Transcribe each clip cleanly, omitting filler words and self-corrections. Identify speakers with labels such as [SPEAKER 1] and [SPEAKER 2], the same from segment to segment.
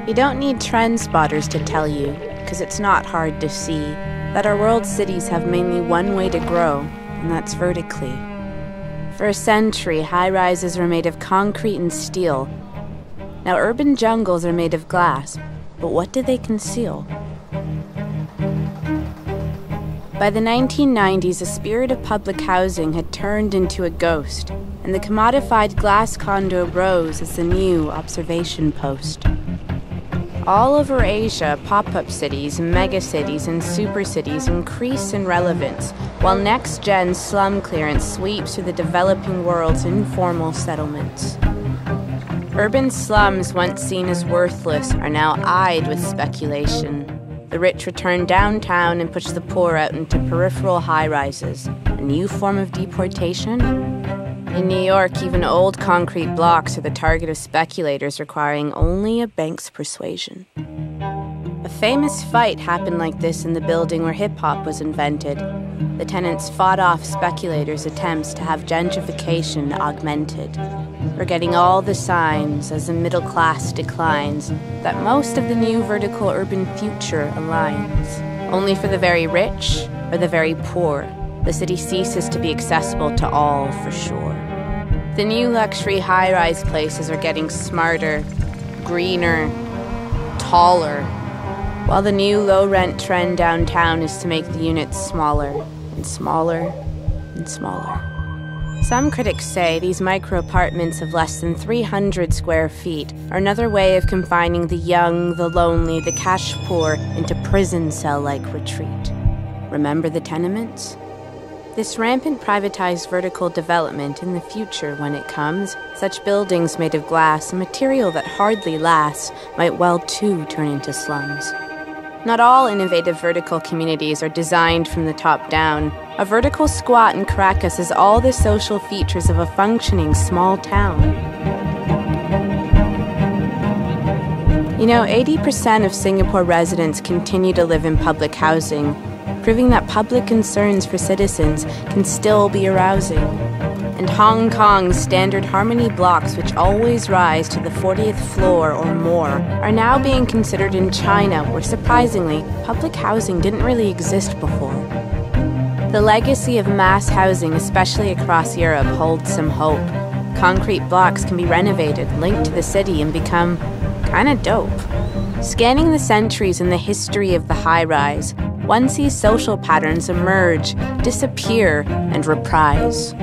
[SPEAKER 1] You don't need trend spotters to tell you, because it's not hard to see, that our world's cities have mainly one way to grow, and that's vertically. For a century, high-rises were made of concrete and steel. Now urban jungles are made of glass, but what do they conceal? By the 1990s, the spirit of public housing had turned into a ghost, and the commodified glass condo rose as the new observation post. All over Asia, pop-up cities, megacities, and supercities increase in relevance, while next-gen slum clearance sweeps through the developing world's informal settlements. Urban slums, once seen as worthless, are now eyed with speculation. The rich return downtown and push the poor out into peripheral high-rises. A new form of deportation? In New York, even old concrete blocks are the target of speculators requiring only a bank's persuasion. A famous fight happened like this in the building where hip-hop was invented. The tenants fought off speculators' attempts to have gentrification augmented, forgetting all the signs as the middle class declines that most of the new vertical urban future aligns. Only for the very rich or the very poor, the city ceases to be accessible to all for sure. The new luxury high-rise places are getting smarter, greener, taller, while the new low-rent trend downtown is to make the units smaller and smaller and smaller. Some critics say these micro-apartments of less than 300 square feet are another way of confining the young, the lonely, the cash-poor into prison cell-like retreat. Remember the tenements? This rampant privatized vertical development in the future, when it comes, such buildings made of glass, a material that hardly lasts, might well too turn into slums. Not all innovative vertical communities are designed from the top down. A vertical squat in Caracas has all the social features of a functioning small town. You know, 80% of Singapore residents continue to live in public housing, proving that public concerns for citizens can still be arousing. And Hong Kong's standard harmony blocks, which always rise to the 40th floor or more, are now being considered in China, where surprisingly, public housing didn't really exist before. The legacy of mass housing, especially across Europe, holds some hope. Concrete blocks can be renovated, linked to the city, and become kinda dope. Scanning the centuries in the history of the high-rise, one sees social patterns emerge, disappear, and reprise.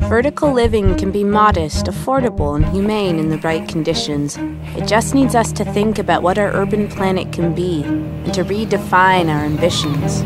[SPEAKER 1] Vertical living can be modest, affordable, and humane in the right conditions. It just needs us to think about what our urban planet can be and to redefine our ambitions.